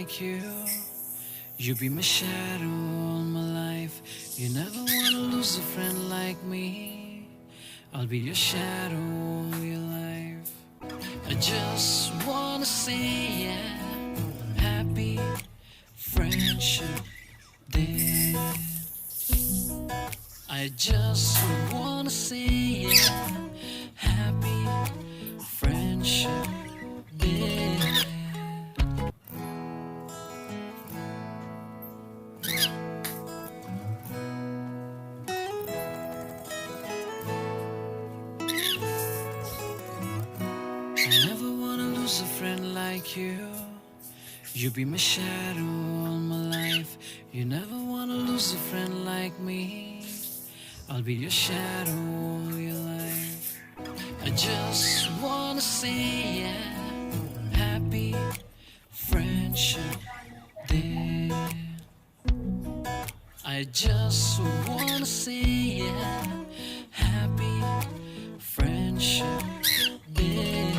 like you. You be my shadow all my life. You never wanna lose a friend like me. I'll be your shadow all your life. I just wanna say, yeah, happy friendship day. I just wanna say, yeah, happy friendship day. I never wanna lose a friend like you. You be my shadow all my life. You never wanna lose a friend like me. I'll be your shadow all your life. I just wanna say, yeah, happy friendship day. I just wanna say, yeah, happy friendship day.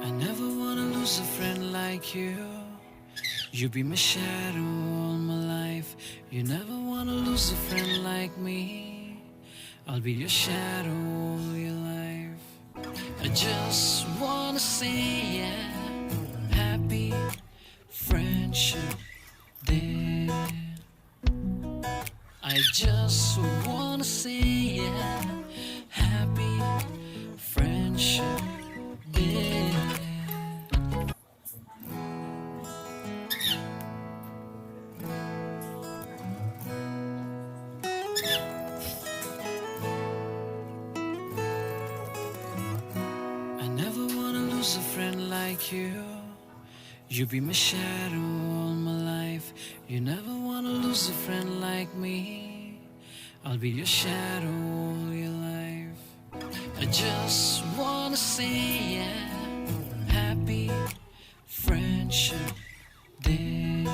I never wanna lose a friend like you. You be my shadow all my life. You never wanna lose a friend like me. I'll be your shadow all your life. I just wanna say, yeah, happy friendship day. I just wanna say, yeah, happy friendship day. I never wanna lose a friend like you. You be my shadow all my life. You never wanna lose a friend like me. I'll be your shadow all your life. I just wanna say, yeah, happy friendship day.